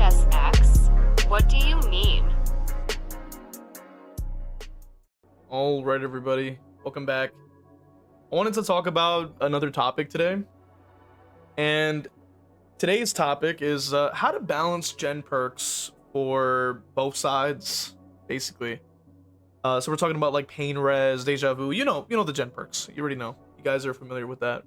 v.h.s.x? What do you mean? All right, everybody, welcome back. I wanted to talk about another topic today, and today's topic is how to balance gen perks for both sides, basically. So we're talking about like pain res, deja vu, you know the gen perks. You already know. You guys are familiar with that.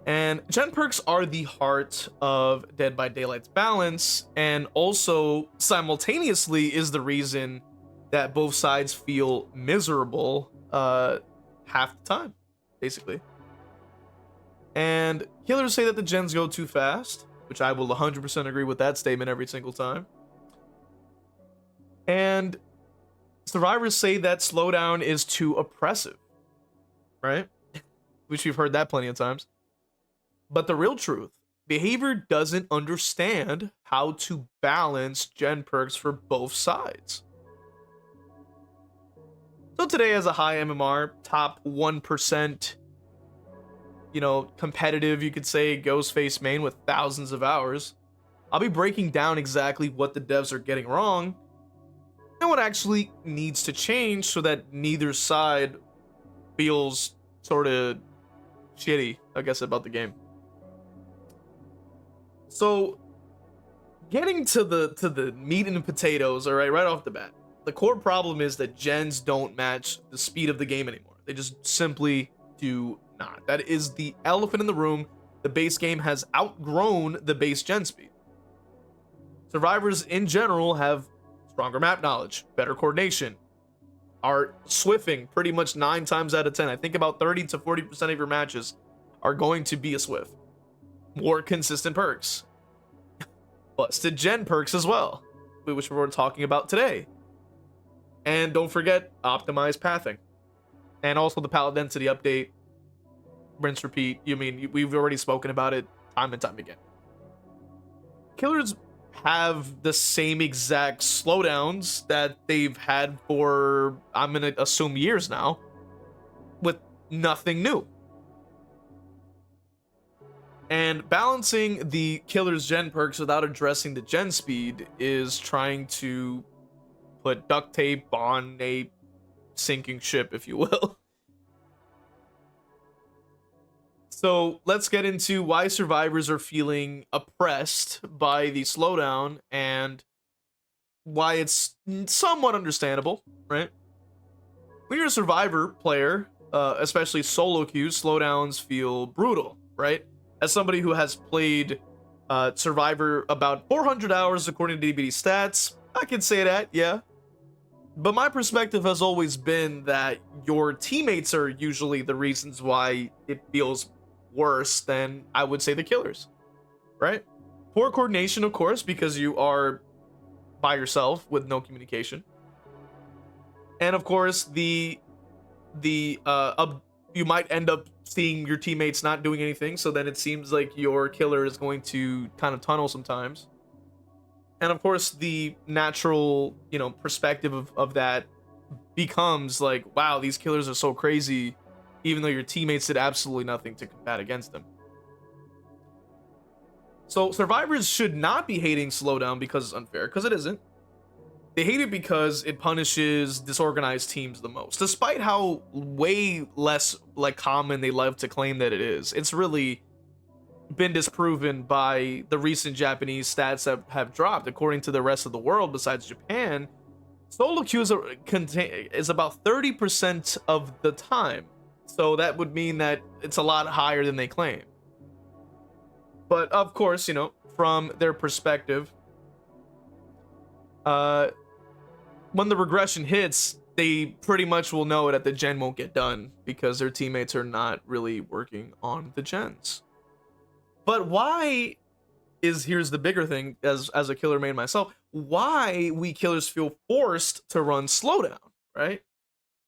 And gen perks are the heart of Dead by Daylight's balance, and also simultaneously is the reason that both sides feel miserable half the time, basically. And killers say that the gens go too fast, which I will 100% agree with that statement every single time. And survivors say that slowdown is too oppressive, right? Which we've heard that plenty of times. But the real truth, behavior doesn't understand how to balance gen perks for both sides. So today, as a high MMR, top 1%, competitive, you could say, Ghostface main with thousands of hours, I'll be breaking down exactly what the devs are getting wrong and what actually needs to change so that neither side feels sort of shitty, I guess, about the game. So, getting to the meat and potatoes, all right, right off the bat. The core problem is that gens don't match the speed of the game anymore. They just simply do not. That is the elephant in the room. The base game has outgrown the base gen speed. Survivors in general have stronger map knowledge, better coordination, are swiffing pretty much 9 times out of 10. I think about 30 to 40% of your matches are going to be a swift. More consistent perks. Busted gen perks as well, which we're talking about today. And don't forget optimized pathing. And also the pallet density update. Rinse, repeat. We've already spoken about it time and time again. Killers have the same exact slowdowns that they've had for, I'm going to assume, years now, with nothing new. And balancing the killer's gen perks without addressing the gen speed is trying to put duct tape on a sinking ship, if you will. So let's get into why survivors are feeling oppressed by the slowdown and why it's somewhat understandable, right? When you're a survivor player, especially solo queues, slowdowns feel brutal, right? As somebody who has played Survivor about 400 hours according to DBD stats, I can say that, yeah. But my perspective has always been that your teammates are usually the reasons why it feels worse than, I would say, the killers, right? Poor coordination, of course, because you are by yourself with no communication. And of course, you might end up seeing your teammates not doing anything, so then it seems like your killer is going to kind of tunnel sometimes. And of course, the natural, perspective of that becomes like, wow, these killers are so crazy, even though your teammates did absolutely nothing to combat against them. So survivors should not be hating slowdown because it's unfair, because it isn't. They hate it because it punishes disorganized teams the most, despite how way less common they love to claim that it is. It's really been disproven by the recent Japanese stats that have dropped. According to the rest of the world besides Japan, solo queues is about 30% of the time. So that would mean that it's a lot higher than they claim. But of course, from their perspective, when the regression hits, they pretty much will know that the gen won't get done because their teammates are not really working on the gens. But why here's the bigger thing, as a killer main myself, why we killers feel forced to run slowdown, right?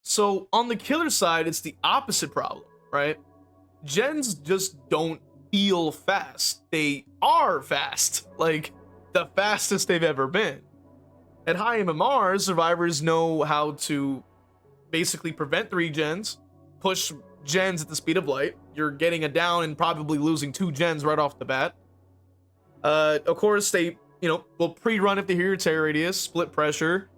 So on the killer side, it's the opposite problem, right? Gens just don't feel fast. They are fast, like the fastest they've ever been. At high MMR, survivors know how to basically prevent 3 gens, push gens at the speed of light. You're getting a down and probably losing 2 gens right off the bat. Of course, they, will pre-run if they hear your tear radius, split pressure,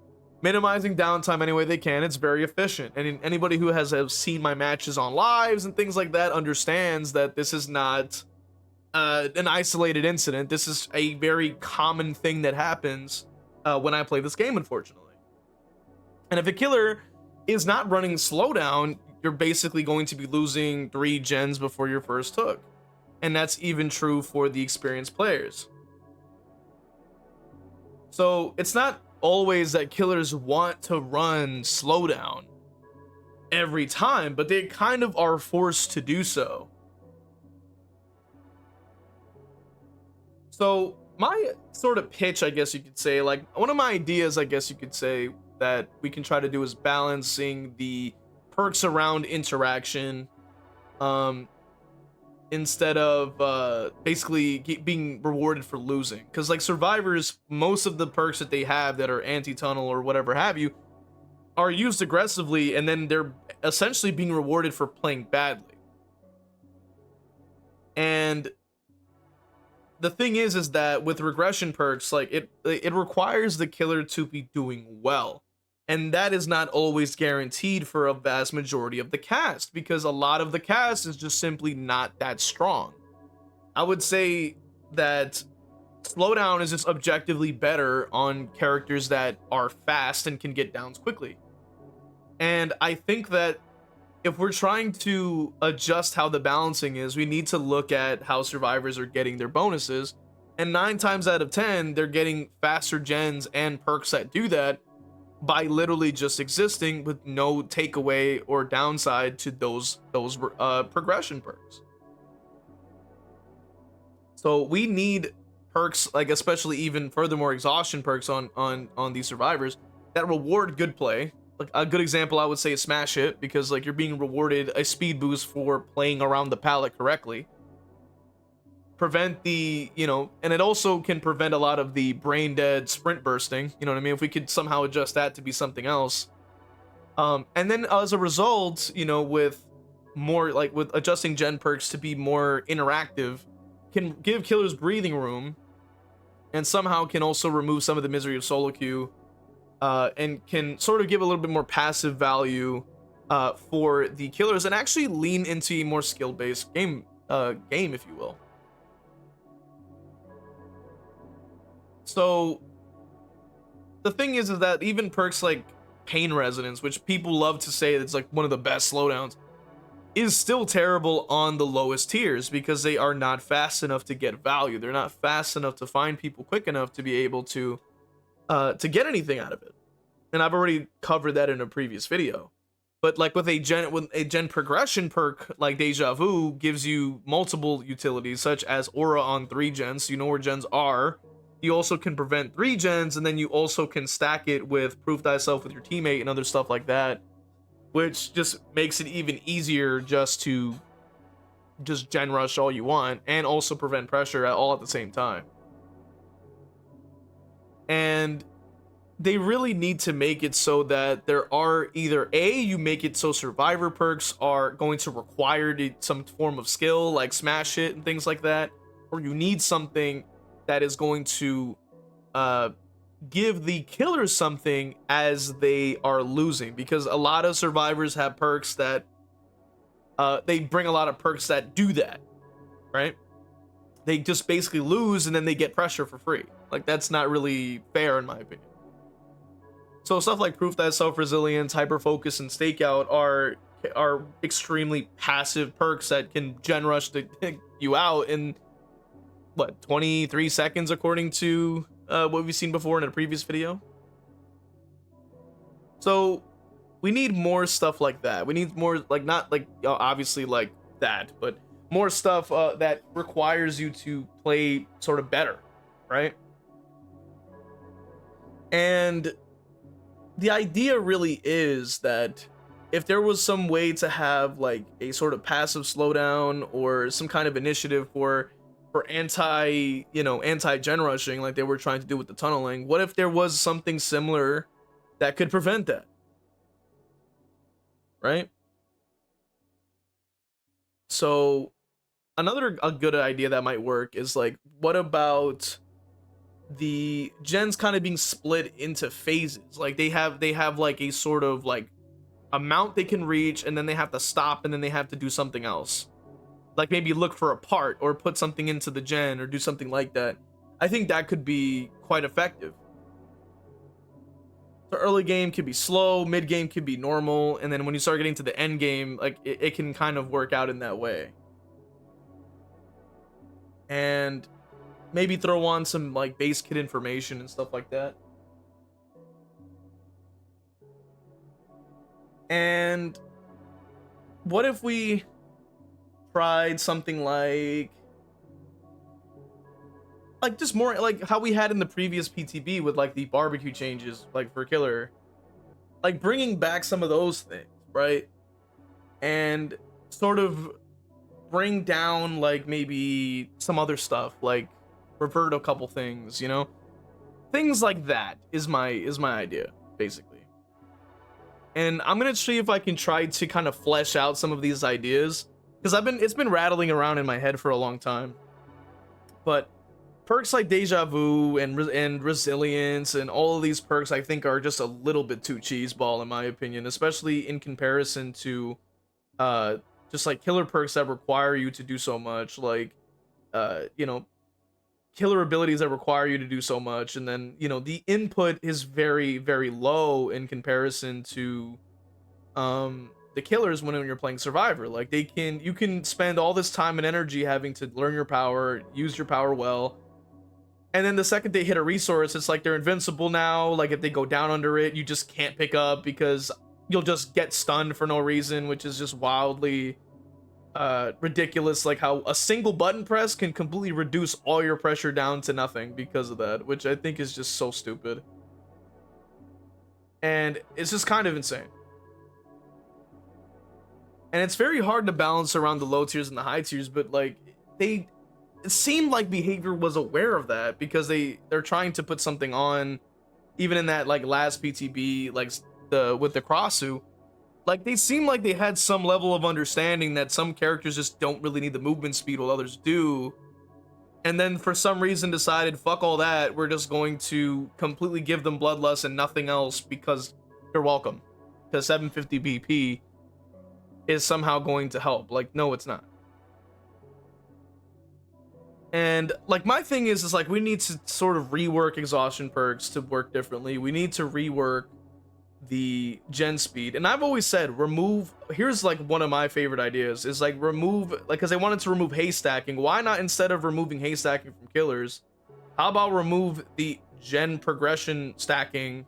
minimizing downtime any way they can. It's very efficient. And anybody who has seen my matches on lives and things like that understands that this is not an isolated incident. This is a very common thing that happens when I play this game, unfortunately. And if a killer is not running Slowdown, you're basically going to be losing 3 gens before your first hook. And that's even true for the experienced players. So it's not always that killers want to run Slowdown every time, but they kind of are forced to do so. So my sort of pitch, I guess you could say, like one of my ideas, I guess you could say, that we can try to do is balancing the perks around interaction, instead of basically being rewarded for losing. Because like survivors, most of the perks that they have that are anti-tunnel or whatever have you are used aggressively, and then they're essentially being rewarded for playing badly. And the thing is that with regression perks, like it requires the killer to be doing well. And that is not always guaranteed for a vast majority of the cast, because a lot of the cast is just simply not that strong. I would say that Slowdown is just objectively better on characters that are fast and can get downs quickly. And I think that if we're trying to adjust how the balancing is, we need to look at how survivors are getting their bonuses. And 9 times out of 10, they're getting faster gens and perks that do that by literally just existing with no takeaway or downside to those progression perks. So we need perks, like especially even furthermore exhaustion perks on these survivors that reward good play. Like a good example I would say is Smash Hit, because like you're being rewarded a speed boost for playing around the pallet correctly. Prevent the, and it also can prevent a lot of the brain dead sprint bursting, you know what I mean? If we could somehow adjust that to be something else. And then as a result, with more, like with adjusting gen perks to be more interactive, can give killers breathing room, and somehow can also remove some of the misery of solo queue, and can sort of give a little bit more passive value for the killers, and actually lean into a more skill-based game, if you will. So the thing is that even perks like Pain Resonance, which people love to say that's like one of the best slowdowns, is still terrible on the lowest tiers, because they are not fast enough to get value. They're not fast enough to find people quick enough to be able to get anything out of it. And I've already covered that in a previous video. But like with a gen progression perk like Deja Vu gives you multiple utilities, such as Aura on 3 gens, so you know where gens are. You also can prevent 3 gens, and then you also can stack it with Proof Thyself with your teammate and other stuff like that, which just makes it even easier just to gen rush all you want and also prevent pressure all at the same time. And they really need to make it so that there are either you make it so survivor perks are going to require some form of skill like Smash Hit and things like that, or you need something that is going to give the killers something as they are losing, because a lot of survivors have perks that they bring a lot of perks that do that, right? They just basically lose and then they get pressure for free. Like, that's not really fair in my opinion. So stuff like Proof Thyself, Resilience, Hyper Focus, and Stakeout are extremely passive perks that can gen rush you out in what, 23 seconds, according to what we've seen before in a previous video. So we need more stuff like that. We need more, like, not like obviously like that, but more stuff that requires you to play sort of better, right? And the idea really is that if there was some way to have like a sort of passive slowdown or some kind of initiative for anti gen rushing, like they were trying to do with the tunneling, what if there was something similar that could prevent that, right? So a good idea that might work is like, what about the gens kind of being split into phases? Like they have like a sort of like amount they can reach, and then they have to stop, and then they have to do something else. Like maybe look for a part or put something into the gen or do something like that. I think that could be quite effective. So early game could be slow, mid game could be normal, and then when you start getting to the end game, like it can kind of work out in that way. And maybe throw on some like base kit information and stuff like that. And what if we tried something like just more like how we had in the previous PTB with like the barbecue changes, like for killer, like bringing back some of those things, right? And sort of bring down like maybe some other stuff, like revert a couple things, you know, things like that is my idea basically. And I'm gonna see if I can try to kind of flesh out some of these ideas, because it's been rattling around in my head for a long time. But perks like Deja Vu and Resilience and all of these perks, I think, are just a little bit too cheeseball in my opinion, especially in comparison to just like killer perks that require you to do so much, like you know, killer abilities that require you to do so much, and then, you know, the input is very, very low in comparison to the killers when you're playing Survivor. Like you can spend all this time and energy having to learn your power, use your power well, and then the second they hit a resource, it's like they're invincible now. Like if they go down under it, you just can't pick up because you'll just get stunned for no reason, which is just wildly ridiculous. Like how a single button press can completely reduce all your pressure down to nothing because of that, which I think is just so stupid. And it's just kind of insane. And it's very hard to balance around the low tiers and the high tiers, but like it seemed like Behavior was aware of that, because they're trying to put something on, even in that like last PTB, like with the Crossu. Like they seem like they had some level of understanding that some characters just don't really need the movement speed while others do, and then for some reason decided, fuck all that, we're just going to completely give them Bloodlust and nothing else because you're welcome, because 750 BP is somehow going to help. Like, no, it's not. And like my thing is like we need to sort of rework exhaustion perks to work differently. We need to rework the gen speed, and I've always said here's like one of my favorite ideas is like because they wanted to remove haste stacking. Why not, instead of removing haste stacking from killers, how about remove the gen progression stacking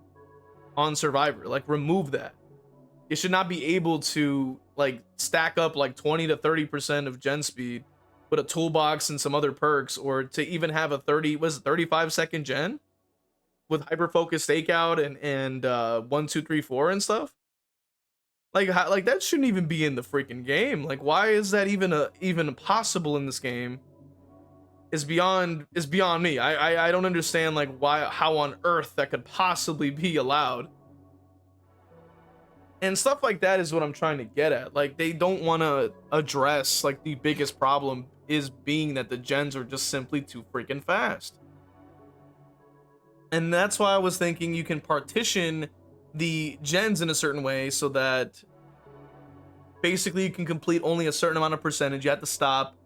on Survivor? Like remove that. You should not be able to like stack up like 20 to 30% of gen speed with a toolbox and some other perks, or to even have a 35-second gen with hyper focus stakeout and 1 2 3 4 and stuff. Like that shouldn't even be in the freaking game. Like why is that even possible in this game? Is beyond me. I don't understand like how on earth that could possibly be allowed. And stuff like that is what I'm trying to get at. Like they don't want to address like the biggest problem is being that the gens are just simply too freaking fast. And that's why I was thinking you can partition the gens in a certain way so that basically you can complete only a certain amount of percentage. You have to stop,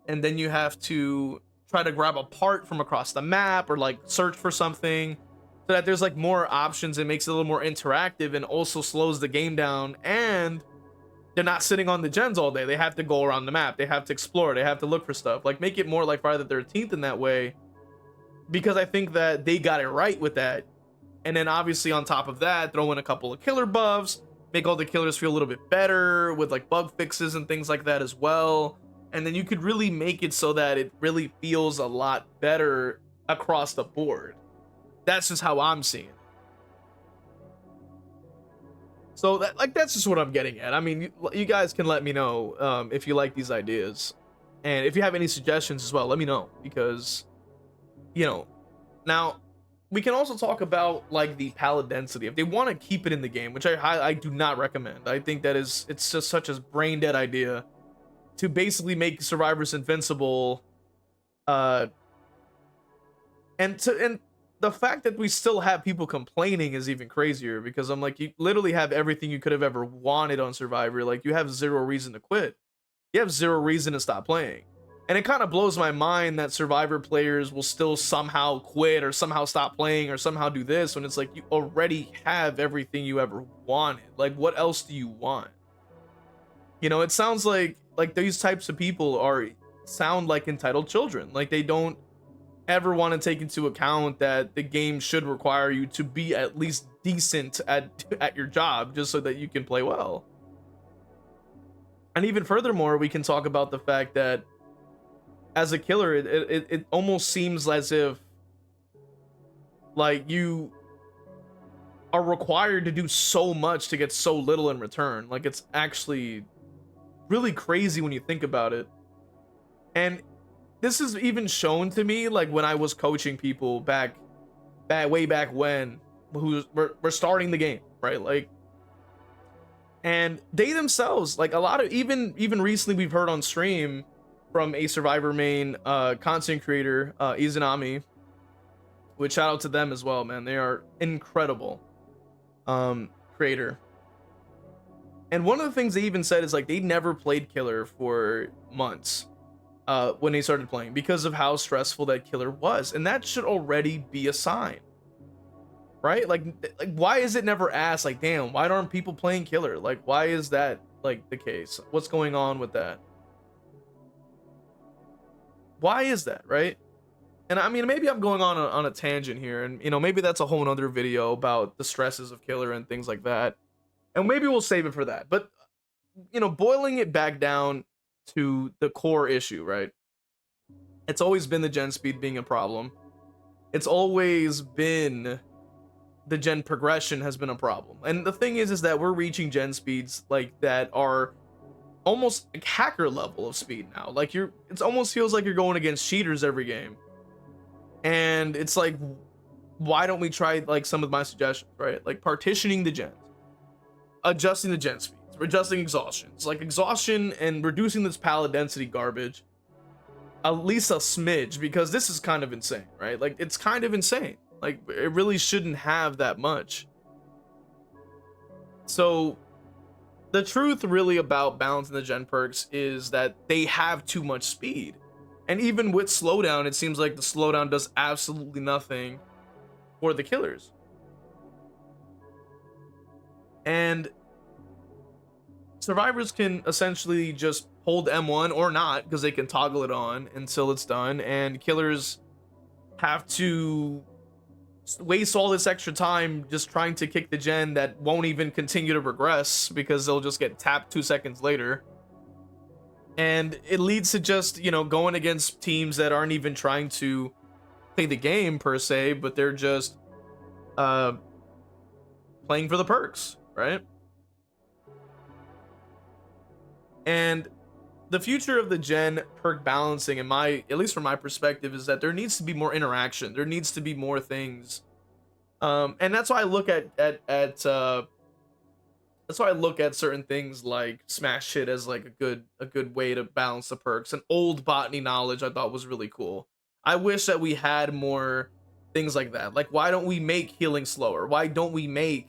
and then you have to try to grab a part from across the map or like search for something, so that there's like more options. It makes it a little more interactive and also slows the game down, and they're not sitting on the gens all day. They have to go around the map, they have to explore, they have to look for stuff. Like make it more like Friday the 13th in that way, because I think that they got it right with that. And then obviously on top of that, throw in a couple of killer buffs, make all the killers feel a little bit better with like bug fixes and things like that as well. And then you could really make it so that it really feels a lot better across the board. That's just how I'm seeing it. So that's just what I'm getting at. I mean, you guys can let me know if you like these ideas, and if you have any suggestions as well, let me know, because you know, now we can also talk about like the pallet density if they want to keep it in the game, which I do not recommend. I think that it's just such a brain dead idea to basically make survivors invincible And the fact that we still have people complaining is even crazier, because I'm like, you literally have everything you could have ever wanted on Survivor. Like, you have zero reason to quit. You have zero reason to stop playing. And it kind of blows my mind that Survivor players will still somehow quit or somehow stop playing or somehow do this, when it's like, you already have everything you ever wanted. Like, what else do you want? You know, it sounds like these types of people sound like entitled children. Like, they don't ever want to take into account that the game should require you to be at least decent at your job, just so that you can play well. And even furthermore, we can talk about the fact that as a killer, it almost seems as if like you are required to do so much to get so little in return. Like, it's actually really crazy when you think about it. And this is even shown to me, like, when I was coaching people way back when, who were starting the game, right? Like, and they themselves, like, a lot of, even recently, we've heard on stream from a Survivor main content creator, Izanami, which shout out to them as well, man. They are incredible creator. And one of the things they even said is, like, they never played killer for months when they started playing, because of how stressful that killer was. And that should already be a sign, right? Like why is it never asked, like, damn, why aren't people playing killer? Like, why is that like the case? What's going on with that? Why is that, right? And I mean, maybe I'm going on a tangent here, and, you know, maybe that's a whole nother video about the stresses of killer and things like that, and maybe we'll save it for that. But, you know, boiling it back down to the core issue, right? It's always been the gen speed being a problem. It's always been the gen progression has been a problem. And the thing is that we're reaching gen speeds like that are almost like hacker level of speed now. Like, it almost feels like you're going against cheaters every game. And it's like, why don't we try like some of my suggestions, right? Like partitioning the gens, adjusting the gen speeds, adjusting exhaustions, like exhaustion, and reducing this pallet density garbage at least a smidge, because this is kind of insane, right? Like, it's kind of insane. Like, it really shouldn't have that much. So the truth really about balancing the gen perks is that they have too much speed. And even with slowdown, it seems like the slowdown does absolutely nothing for the killers. And survivors can essentially just hold M1 or not, because they can toggle it on until it's done, and killers have to waste all this extra time just trying to kick the gen that won't even continue to progress, because they'll just get tapped 2 seconds later. And it leads to just, you know, going against teams that aren't even trying to play the game per se, but they're just playing for the perks, right? And the future of the gen perk balancing, at least from my perspective, is that there needs to be more interaction. There needs to be more things. And that's why I look that's why I look at certain things like smash hit as like a good way to balance the perks. And old botany knowledge I thought was really cool. I wish that we had more things like that. Like, why don't we make healing slower? Why don't we make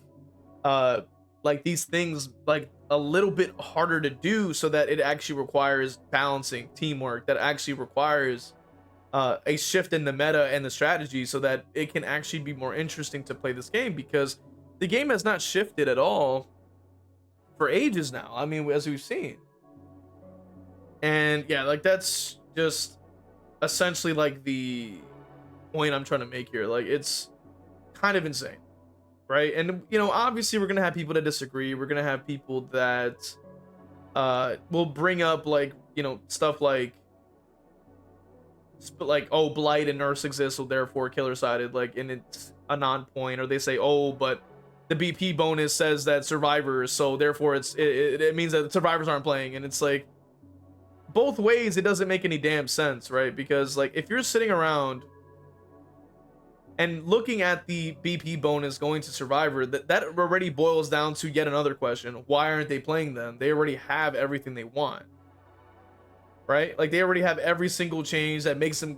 like these things like a little bit harder to do, so that it actually requires balancing, teamwork, that actually requires a shift in the meta and the strategy, so that it can actually be more interesting to play this game, because the game has not shifted at all for ages now. I mean, as we've seen. And yeah, like, that's just essentially like the point I'm trying to make here. Like, it's kind of insane, right? And, you know, obviously we're gonna have people that disagree. We're gonna have people that will bring up, like, you know, stuff like oh, blight and nurse exist, so therefore killer sided, like, and it's a non-point. Or they say, oh, but the BP bonus says that survivors, so therefore it means that survivors aren't playing. And it's like, both ways it doesn't make any damn sense, right? Because, like, if you're sitting around and looking at the BP bonus going to survivor, that already boils down to yet another question: why aren't they playing them? They already have everything they want, right? Like, they already have every single change that makes them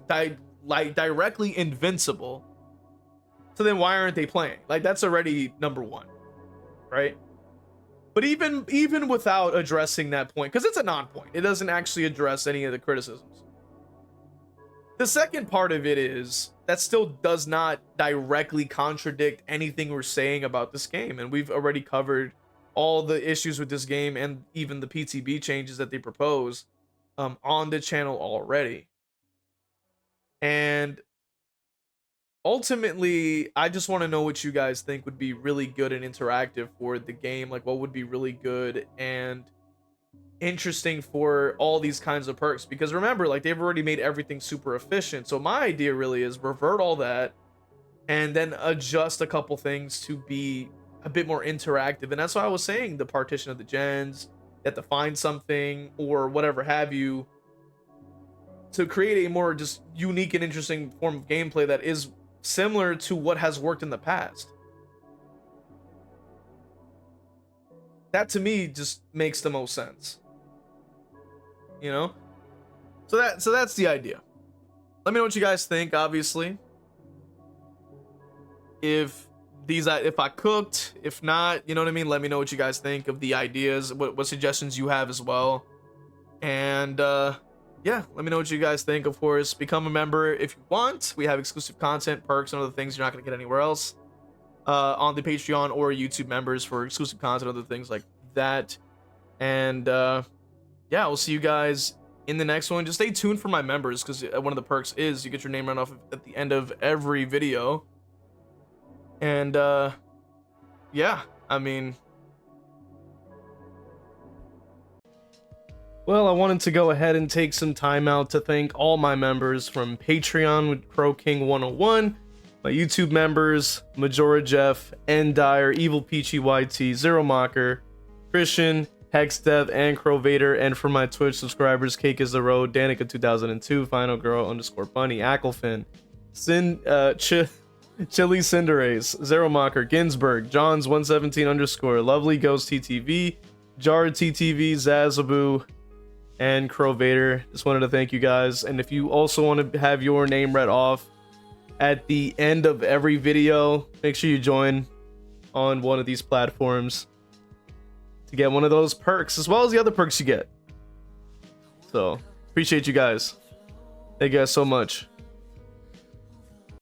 like directly invincible, so then why aren't they playing? Like, that's already number one, right? But even without addressing that point, because it's a non-point, it doesn't actually address any of the criticisms. The second part of it is that still does not directly contradict anything we're saying about this game, and we've already covered all the issues with this game and even the PTB changes that they propose on the channel already. And ultimately, I just want to know what you guys think would be really good and interactive for the game. Like, what would be really good and interesting for all these kinds of perks, because remember, like, they've already made everything super efficient. So my idea really is revert all that and then adjust a couple things to be a bit more interactive. And that's why I was saying the partition of the gens, that to find something or whatever have you, to create a more just unique and interesting form of gameplay that is similar to what has worked in the past. That to me just makes the most sense, you know? So that's the idea. Let me know what you guys think. Obviously, if I cooked, if not, you know what I mean, let me know what you guys think of the ideas, what suggestions you have as well. And yeah, let me know what you guys think. Of course, become a member if you want. We have exclusive content, perks, and other things you're not going to get anywhere else on the Patreon or YouTube members for exclusive content, other things like that. And yeah, we'll see you guys in the next one. Just stay tuned for my members, because one of the perks is you get your name run off at the end of every video. And yeah, I mean, well, I wanted to go ahead and take some time out to thank all my members from Patreon with Crow King 101, my YouTube members, Majora Jeff, Endire, Evil Peachy YT, Zero Mocker, Christian, Hexdev, and Crow Vader, and for my Twitch subscribers, Cake is the Road, Danica 2002, Final Girl _ Bunny, Acklefin, Chili Cinderace, Zero Mocker, Ginsburg, Johns 117 _ Lovely Ghost TTV, Jar TTV, Zazaboo, and Crow Vader. Just wanted to thank you guys. And if you also want to have your name read off at the end of every video, make sure you join on one of these platforms to get one of those perks, as well as the other perks you get. So appreciate you guys. Thank you guys so much.